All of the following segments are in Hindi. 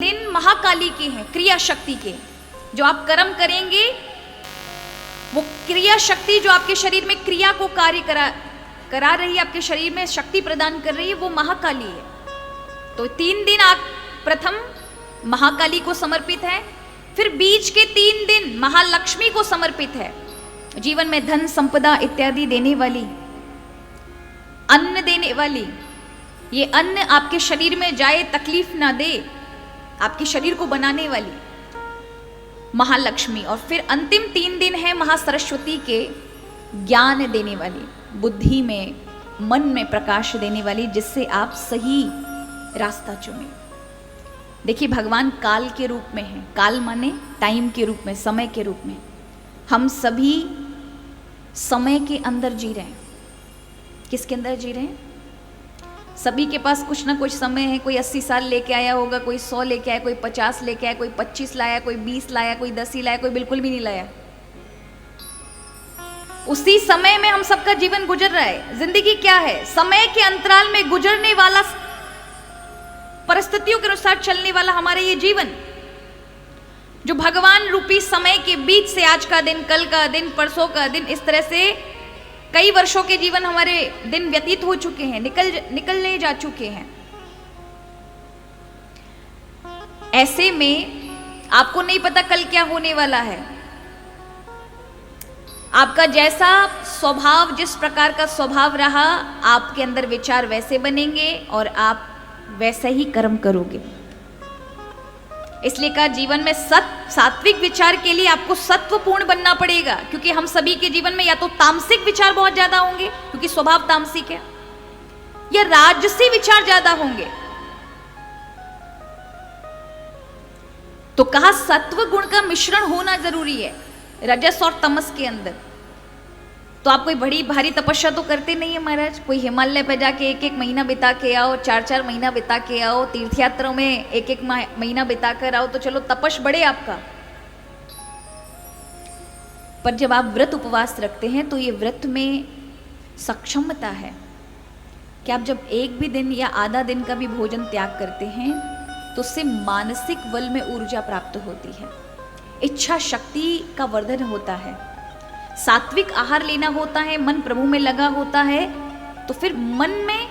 दिन महाकाली के हैं, क्रिया शक्ति के। जो आप कर्म करेंगे वो क्रिया शक्ति जो आपके शरीर में क्रिया को कार्य करा रही है, आपके शरीर में शक्ति प्रदान कर रही है, वो महाकाली है। तो 3 दिन आप प्रथम महाकाली को समर्पित है, फिर बीच के 3 दिन महालक्ष्मी को समर्पित है। जीवन में धन संपदा इत्यादि देने वाली, अन्न देने वाली, ये अन्न आपके शरीर में जाए तकलीफ ना दे, आपके शरीर को बनाने वाली महालक्ष्मी। और फिर अंतिम 3 दिन है महासरस्वती के ज्ञान देने वाली, बुद्धि में मन में प्रकाश देने वाली, जिससे आप सही रास्ता चुने। देखिए भगवान काल के रूप में है, काल माने टाइम के रूप में, समय के रूप में। हम सभी समय के अंदर जी रहे हैं। किसके अंदर जी रहे हैं? सभी के पास कुछ ना कुछ समय है। कोई 80 साल लेके आया होगा, कोई 100 लेके आया, कोई 50 लेके आया, कोई 25 लाया, कोई 20 लाया, कोई 10 ही लाया, कोई बिल्कुल भी नहीं लाया। उसी समय में हम सबका जीवन गुजर रहा है। जिंदगी क्या है? समय के अंतराल में गुजरने वाला, परिस्थितियों के अनुसार चलने वाला हमारा ये जीवन, जो भगवान रूपी समय के बीच से आज का दिन, कल का दिन, परसों का दिन, इस तरह से कई वर्षों के जीवन हमारे दिन व्यतीत हो चुके हैं, निकलने जा चुके हैं। ऐसे में आपको नहीं पता कल क्या होने वाला है। आपका जैसा स्वभाव, जिस प्रकार का स्वभाव रहा, आपके अंदर विचार वैसे बनेंगे और आप वैसे ही कर्म करोगे। इसलिए कहा जीवन में सात्विक विचार के लिए आपको सत्वपूर्ण बनना पड़ेगा, क्योंकि हम सभी के जीवन में या तो तामसिक विचार बहुत ज्यादा होंगे क्योंकि स्वभाव तामसिक है, या राजसी विचार ज्यादा होंगे। तो कहा सत्व गुण का मिश्रण होना जरूरी है रजस और तमस के अंदर। तो आप कोई बड़ी भारी तपस्या तो करते नहीं है महाराज। कोई हिमालय पे जाके 1-1 महीना बिता के आओ, 4-4 महीना बिता के आओ, तीर्थयात्रा में 1-1 महीना बिता कर आओ, तो चलो तपश बढ़े आपका। पर जब आप व्रत उपवास रखते हैं तो ये व्रत में सक्षमता है कि आप जब एक भी दिन या आधा दिन का भी भोजन त्याग करते हैं तो उससे मानसिक बल में ऊर्जा प्राप्त होती है, इच्छा शक्ति का वर्धन होता है, सात्विक आहार लेना होता है, मन प्रभु में लगा होता है, तो फिर मन में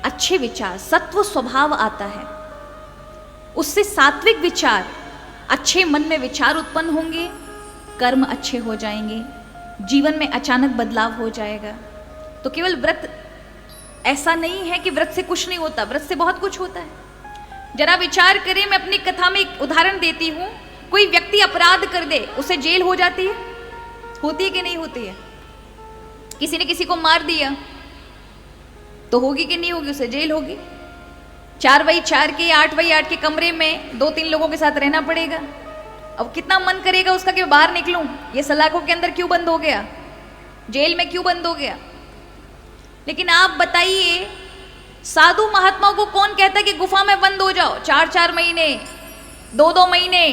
अच्छे विचार, सत्व स्वभाव आता है। उससे सात्विक विचार, अच्छे मन में विचार उत्पन्न होंगे, कर्म अच्छे हो जाएंगे, जीवन में अचानक बदलाव हो जाएगा। तो केवल व्रत ऐसा नहीं है कि व्रत से कुछ नहीं होता, व्रत से बहुत कुछ होता है। जरा विचार करें, मैं अपनी कथा में एक उदाहरण देती हूँ। कोई व्यक्ति अपराध कर दे, उसे जेल हो जाती है, होती है कि नहीं होती है? किसी ने किसी को मार दिया तो होगी कि नहीं होगी? उसे जेल होगी। 4x4 के 8x8 के कमरे में 2-3 लोगों के साथ रहना पड़ेगा। अब कितना मन करेगा उसका कि बाहर निकलूं, ये सलाखों के अंदर क्यों बंद हो गया, जेल में क्यों बंद हो गया? लेकिन आप बताइए, साधु महात्माओं को कौन कहता है कि गुफा में बंद हो जाओ? 4-4 महीने, 2-2 महीने,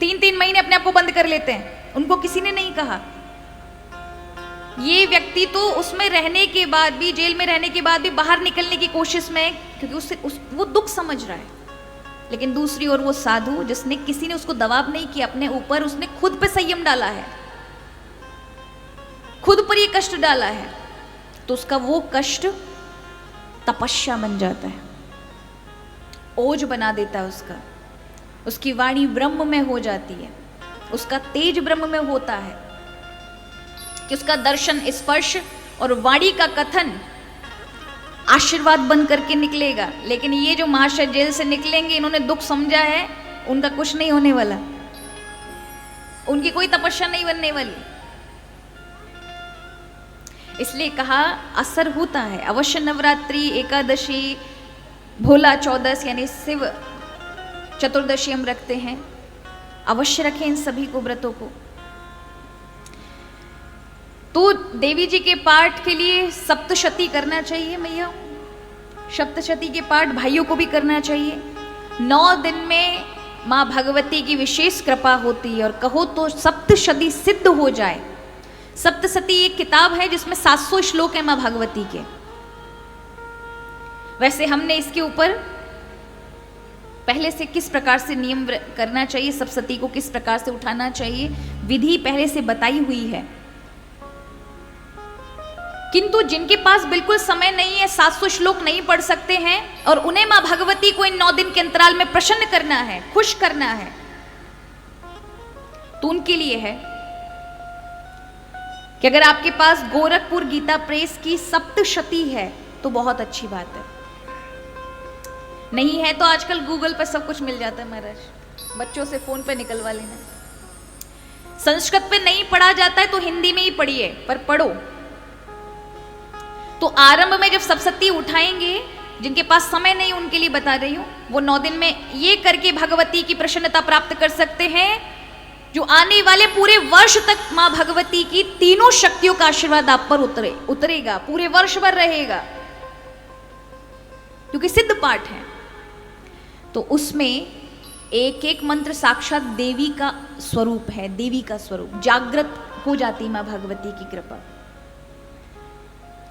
3-3 महीने अपने आप को बंद कर लेते हैं। उनको किसी ने नहीं कहा। ये व्यक्ति तो उसमें रहने के बाद भी, जेल में रहने के बाद भी बाहर निकलने की कोशिश में, क्योंकि वो दुख समझ रहा है। लेकिन दूसरी ओर वो साधु, जिसने, किसी ने उसको दबाव नहीं किया अपने ऊपर, उसने खुद पे संयम डाला है, खुद पर ये कष्ट डाला है, तो उसका वो कष्ट तपस्या बन जाता है, ओज बना देता है उसकी वाणी ब्रह्म में हो जाती है, उसका तेज ब्रह्म में होता है, कि उसका दर्शन, स्पर्श और वाणी का कथन आशीर्वाद बन करके निकलेगा। लेकिन ये जो महाशय जेल से निकलेंगे, इन्होंने दुख समझा है, उनका कुछ नहीं होने वाला, उनकी कोई तपस्या नहीं बनने वाली। इसलिए कहा असर होता है। अवश्य नवरात्रि, एकादशी, भोला चौदस यानी शिव चतुर्दशी हम रखते हैं, अवश्य रखें इन सभी को, व्रतों को। तो देवी जी के पाठ के लिए सप्तशती करना चाहिए मैया, सप्तशती के पाठ भाइयों को भी करना चाहिए। 9 दिन में माँ भगवती की विशेष कृपा होती है, और कहो तो सप्तशती सिद्ध हो जाए। सप्तशती एक किताब है जिसमें 700 श्लोक है माँ भगवती के। वैसे हमने इसके ऊपर पहले से किस प्रकार से नियम करना चाहिए, सप्तशती को किस प्रकार से उठाना चाहिए, विधि पहले से बताई हुई है। किंतु जिनके पास बिल्कुल समय नहीं है, 700 श्लोक नहीं पढ़ सकते हैं और उन्हें मां भगवती को इन 9 दिन के अंतराल में प्रसन्न करना है, खुश करना है, तो उनके लिए है कि अगर आपके पास गोरखपुर गीता प्रेस की सप्तशती है तो बहुत अच्छी बात है। नहीं है तो आजकल गूगल पर सब कुछ मिल जाता है महाराज, बच्चों से फोन पे निकलवा लेना। संस्कृत पे नहीं पढ़ा जाता है तो हिंदी में ही पढ़िए, पर पढ़ो। तो आरंभ में जब सप्तशती उठाएंगे, जिनके पास समय नहीं उनके लिए बता रही हूं, वो 9 दिन में ये करके भगवती की प्रसन्नता प्राप्त कर सकते हैं, जो आने वाले पूरे वर्ष तक मां भगवती की तीनों शक्तियों का आशीर्वाद आप पर उतरेगा, पूरे वर्ष भर रहेगा, क्योंकि सिद्ध पाठ है। तो उसमें एक एक मंत्र साक्षात देवी का स्वरूप है, देवी का स्वरूप जागृत हो जाती मां भगवती की कृपा।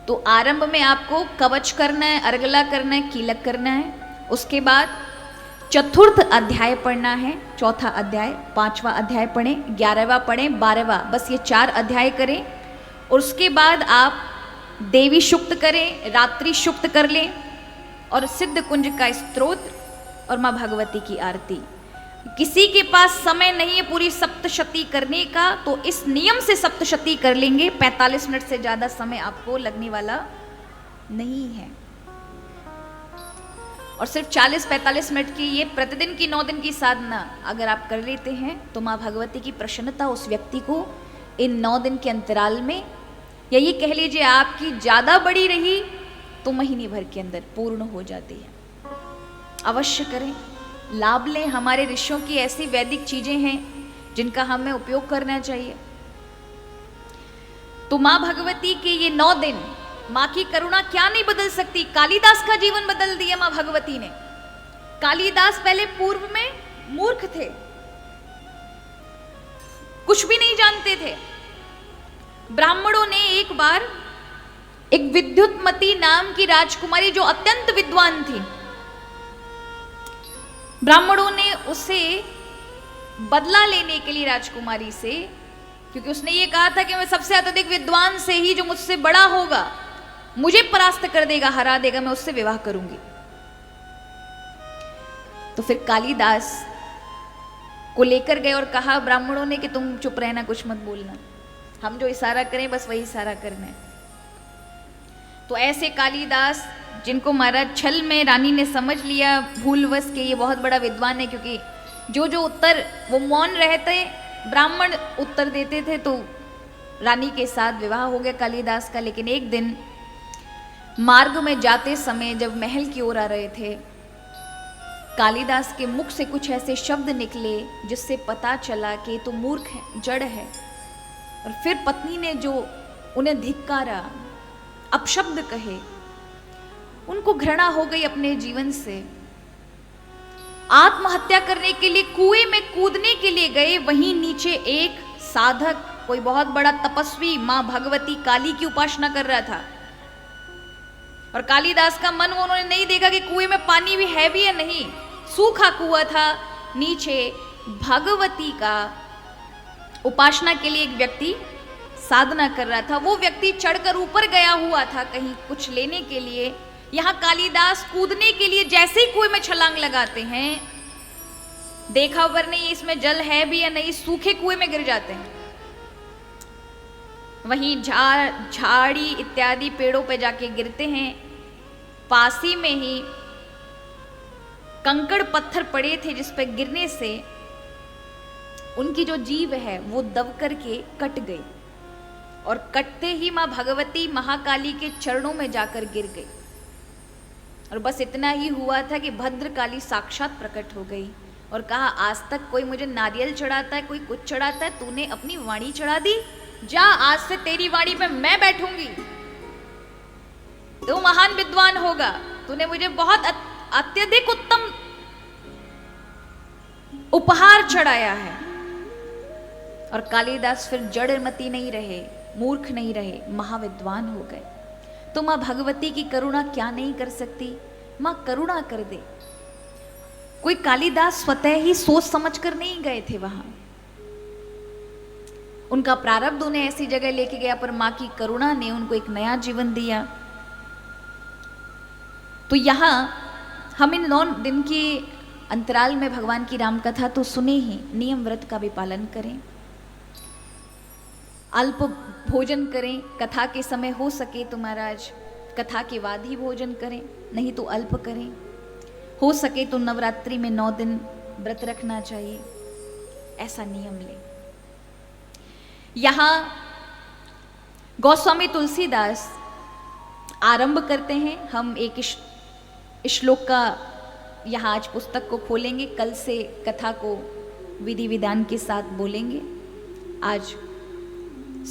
तो आरंभ में आपको कवच करना है, अर्गला करना है, कीलक करना है। उसके बाद चतुर्थ अध्याय पढ़ना है, चौथा अध्याय, 5वां अध्याय पढ़ें, 11वां पढ़ें, 12वां, बस ये 4 अध्याय करें। और उसके बाद आप देवी शुक्त करें, रात्रि शुक्त कर लें और सिद्ध कुंज का स्तोत्र और मां भगवती की आरती। किसी के पास समय नहीं है पूरी सप्तशती करने का तो इस नियम से सप्तशती कर लेंगे, 45 मिनट से ज्यादा समय आपको लगने वाला नहीं है। और सिर्फ 40-45 मिनट की ये प्रतिदिन की 9 दिन की साधना अगर आप कर लेते हैं तो मां भगवती की प्रसन्नता उस व्यक्ति को इन 9 दिन के अंतराल में, या ये कह लीजिए आपकी ज्यादा बड़ी रही तो महीने भर के अंदर पूर्ण हो जाती है। अवश्य करें, लाभ लें। हमारे ऋषियों की ऐसी वैदिक चीजें हैं जिनका हमें उपयोग करना चाहिए। तो मां भगवती के ये 9 दिन, मां की करुणा क्या नहीं बदल सकती। कालिदास का जीवन बदल दिया मां भगवती ने। कालिदास पहले पूर्व में मूर्ख थे, कुछ भी नहीं जानते थे। ब्राह्मणों ने एक बार एक विद्युतमती नाम की राजकुमारी जो अत्यंत विद्वान थी, ब्राह्मणों ने उसे बदला लेने के लिए राजकुमारी से, क्योंकि उसने ये कहा था कि मैं सबसे अत्यधिक विद्वान से ही जो मुझसे बड़ा होगा, मुझे परास्त कर देगा, हरा देगा, मैं उससे विवाह करूंगी। तो फिर कालिदास को लेकर गए और कहा ब्राह्मणों ने कि तुम चुप रहना, कुछ मत बोलना, हम जो इशारा करें बस वही इशारा करना है। तो ऐसे कालिदास जिनको महाराज छल में रानी ने समझ लिया भूलवश के ये बहुत बड़ा विद्वान है, क्योंकि जो जो उत्तर वो मौन रहते, ब्राह्मण उत्तर देते थे, तो रानी के साथ विवाह हो गया कालिदास का। लेकिन एक दिन मार्ग में जाते समय जब महल की ओर आ रहे थे, कालिदास के मुख से कुछ ऐसे शब्द निकले जिससे पता चला कि तो मूर्ख है, जड़ है। और फिर पत्नी ने जो उन्हें धिक्कारा, अपशब्द कहे, उनको घृणा हो गई अपने जीवन से। आत्महत्या करने के लिए कुएं में कूदने के लिए गए, वहीं नीचे एक साधक, कोई बहुत बड़ा तपस्वी मां भगवती काली की उपासना कर रहा था। और कालिदास का मन उन्होंने नहीं देखा कि कुएं में पानी भी है भी या नहीं, सूखा कुआं था। नीचे भगवती का उपासना के लिए एक व्यक्ति साधना कर रहा था। वो व्यक्ति चढ़कर ऊपर गया हुआ था कहीं कुछ लेने के लिए। यहां कालिदास कूदने के लिए जैसे ही कुएं में छलांग लगाते हैं, देखा पर नहीं इसमें जल है भी या नहीं, सूखे कुएं में गिर जाते हैं। वहीं झाड़ी इत्यादि पेड़ों पे जाके गिरते हैं। पास ही में ही कंकड़ पत्थर पड़े थे जिस पे गिरने से उनकी जो जीभ है वो दब करके कट गई, और कटते ही मां भगवती महाकाली के चरणों में जाकर गिर गई। और बस इतना ही हुआ था कि भद्रकाली साक्षात प्रकट हो गई और कहा, आज तक कोई मुझे नारियल चढ़ाता है, कोई कुछ चढ़ाता है, तूने अपनी वाणी चढ़ा दी, जा आज से तेरी वाणी पे मैं बैठूंगी, तू महान विद्वान होगा, तूने मुझे बहुत अत्यधिक उत्तम उपहार चढ़ाया है। और कालिदास फिर जड़मती नहीं रहे, मूर्ख नहीं रहे, महाविद्वान हो गए। तो मां भगवती की करुणा क्या नहीं कर सकती? मां करुणा कर दे। कोई कालिदास स्वतः ही सोच समझकर नहीं गए थे वहां। उनका प्रारब्ध उन्हें ऐसी जगह लेके गया, पर मां की करुणा ने उनको एक नया जीवन दिया। तो यहां हम इन 9 दिन के अंतराल में भगवान की राम कथा तो सुने ही, नियम व्रत का भी पालन करें, अल्प भोजन करें। कथा के समय हो सके तो महाराज कथा के बाद ही भोजन करें, नहीं तो अल्प करें। हो सके तो नवरात्रि में 9 दिन व्रत रखना चाहिए, ऐसा नियम लें। यहां गोस्वामी तुलसीदास आरंभ करते हैं। हम एक श्लोक का यहाँ आज पुस्तक को खोलेंगे, कल से कथा को विधि विधान के साथ बोलेंगे। आज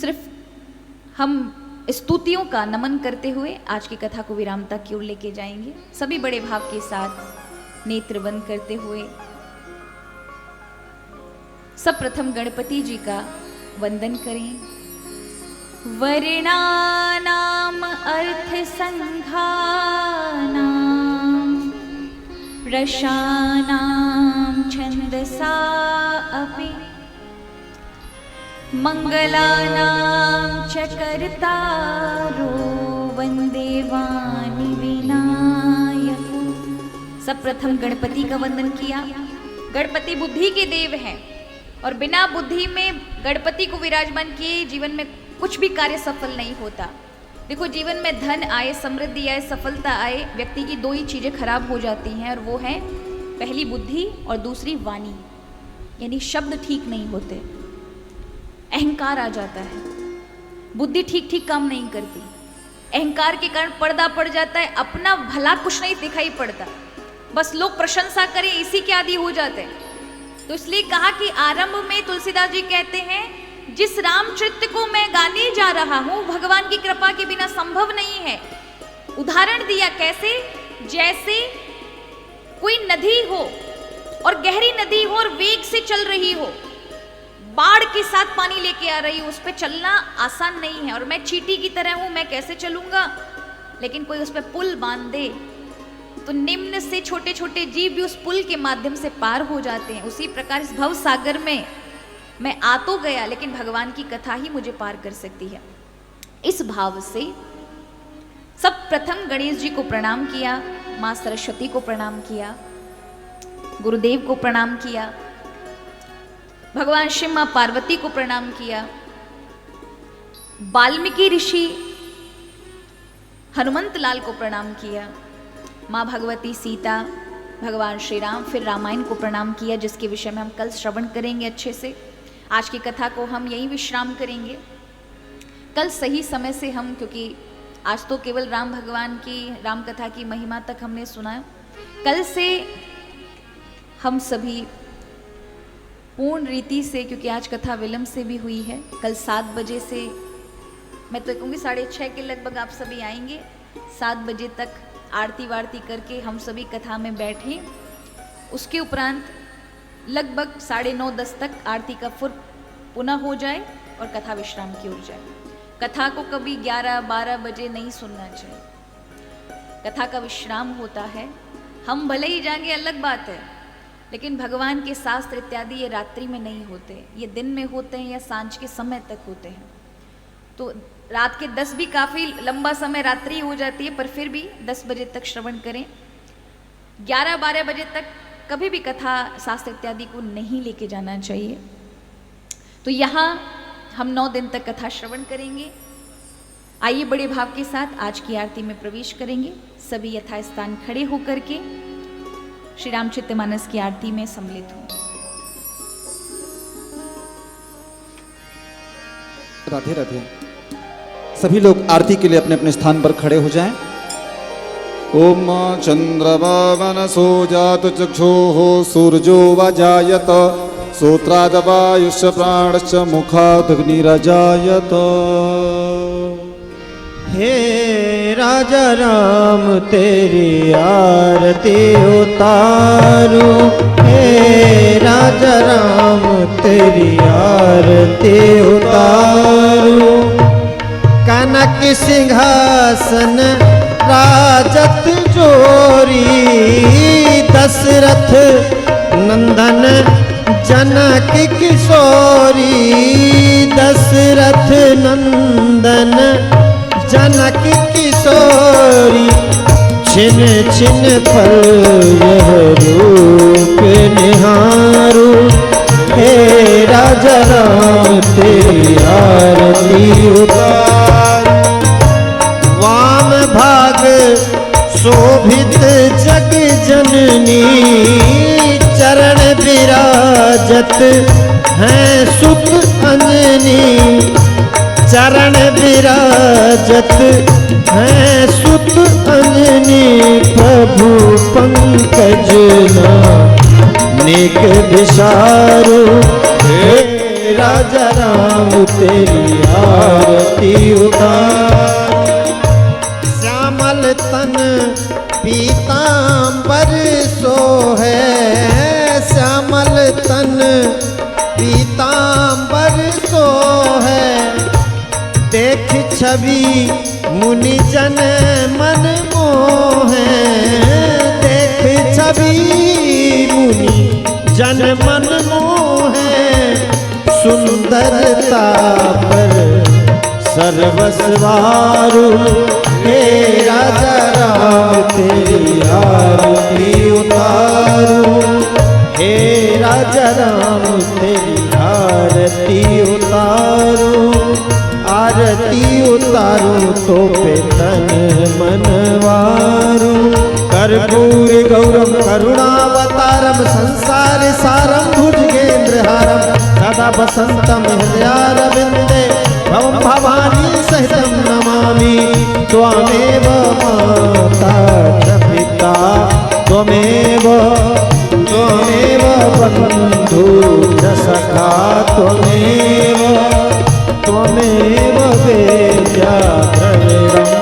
सिर्फ हम स्तुतियों का नमन करते हुए आज की कथा को विरामता की ओर लेके जाएंगे। सभी बड़े भाव के साथ नेत्र बंद करते हुए सब प्रथम गणपति जी का वंदन करें। वर्णानाम अर्थ संघानाम रसानां छन्दसा अपि मंगलानां च कर्तारो वन्दे वाणि विनायको। सब प्रथम गणपति का वंदन किया। गणपति बुद्धि के देव हैं और बिना बुद्धि में गणपति को विराजमान किए जीवन में कुछ भी कार्य सफल नहीं होता। देखो, जीवन में धन आए, समृद्धि आए, सफलता आए, व्यक्ति की 2 ही चीजें खराब हो जाती हैं, और वो है पहली बुद्धि और दूसरी वाणी, यानी शब्द ठीक नहीं होते, अहंकार आ जाता है, बुद्धि ठीक ठीक काम नहीं करती, अहंकार के कारण पर्दा पड़ जाता है, अपना भला कुछ नहीं दिखाई पड़ता, बस लोग प्रशंसा करें इसी के आदी हो जाते हैं। तो इसलिए कहा कि आरंभ में तुलसीदास जी कहते हैं, जिस रामचरित्र को मैं गाने जा रहा हूं भगवान की कृपा के बिना संभव नहीं है। उदाहरण दिया कैसे, जैसे कोई नदी हो और गहरी नदी हो और वेग से चल रही हो, बाढ़ के साथ पानी लेके आ रही हो, उस पर चलना आसान नहीं है, और मैं चींटी की तरह हूं, मैं कैसे चलूंगा। लेकिन कोई उस पर पुल बांध दे तो निम्न से छोटे छोटे जीव भी उस पुल के माध्यम से पार हो जाते हैं। उसी प्रकार इस भव सागर में मैं आ तो गया, लेकिन भगवान की कथा ही मुझे पार कर सकती है। इस भाव से सब प्रथम गणेश जी को प्रणाम किया, माँ सरस्वती को प्रणाम किया, गुरुदेव को प्रणाम किया, भगवान शिव माँ पार्वती को प्रणाम किया, वाल्मीकि ऋषि हनुमंत लाल को प्रणाम किया, माँ भगवती सीता, भगवान श्री राम, फिर रामायण को प्रणाम किया, जिसके विषय में हम कल श्रवण करेंगे अच्छे से। आज की कथा को हम यहीं विश्राम करेंगे। कल सही समय से हम, क्योंकि आज तो केवल राम भगवान की राम कथा की महिमा तक हमने सुना, कल से हम सभी पूर्ण रीति से, क्योंकि आज कथा विलंब से भी हुई है, कल 7 बजे से, मैं तो कहूँगी 6:30 के लगभग आप सभी आएंगे। 7 बजे तक आरती वारती करके हम सभी कथा में बैठें। उसके उपरांत लगभग 9:30-10 तक आरती का पुनः हो जाए और कथा विश्राम की ओर जाए। कथा को कभी 11-12 बजे नहीं सुनना चाहिए। कथा का विश्राम होता है, हम भले ही जाएंगे अलग बात है, लेकिन भगवान के शास्त्र इत्यादि ये रात्रि में नहीं होते, ये दिन में होते हैं या सांझ के समय तक होते हैं। तो रात के 10 भी काफ़ी लंबा समय रात्रि हो जाती है, पर फिर भी 10 बजे तक श्रवण करें। 11-12 बजे तक कभी भी कथा शास्त्र इत्यादि को नहीं लेके जाना चाहिए। तो यहाँ हम 9 दिन तक कथा श्रवण करेंगे। आइए बड़े भाव के साथ आज की आरती में प्रवेश करेंगे। सभी यथास्थान खड़े होकर के श्री रामचरितमानस की आरती में सम्मिलित हों। राधे राधे। सभी लोग आरती के लिए अपने अपने स्थान पर खड़े हो जाएं। ओम चंद्रभावनसो जातु चक्षुः सूर्यो वजायत श्रोत्रादवायुश्च प्राणश्च मुखादग्निरजायत। हे राजा राम तेरी आरती उतारो, हे राजा राम तेरी आरती उतारो। कनक सिंहासन राजत जोरी दशरथ नंदन जनक किशोरी दशरथ नंदन जनक किशोरी छिन छिन पर यह रूप निहारू हे राजा राम तेरी आरती उतार वाम भाग शोभित जग जननी चरण विराजत हैं सुत अंजनी चरण विराजत हैं सुत अंजनी प्रभु पंकज नेक विशारु हे राजा राम तेरी आरती उतार श्यामल तन पीतांबर सोहे श्यामल तन पीतांबर सोहे देख छवि मुनि जन मन मोहे देख छवि मुनि जन मन मोहे सुंदरता पर सर्वस्वारु हे राजा राम तेरी आरती उतारू हे राजा राम तेरी आरती उतारू आरती उतारू तो पे तन मनवारू कर्पूर गौरम करुणावतारम संसार सारम भुजगेंद्रहारम सदा वसंतम हृदयारविंदे भवं भवानी सहितं नमामि त्वमेव माता च पिता त्वमेव बन्धु च सखा त्वमेव वेद्या द्रविणम्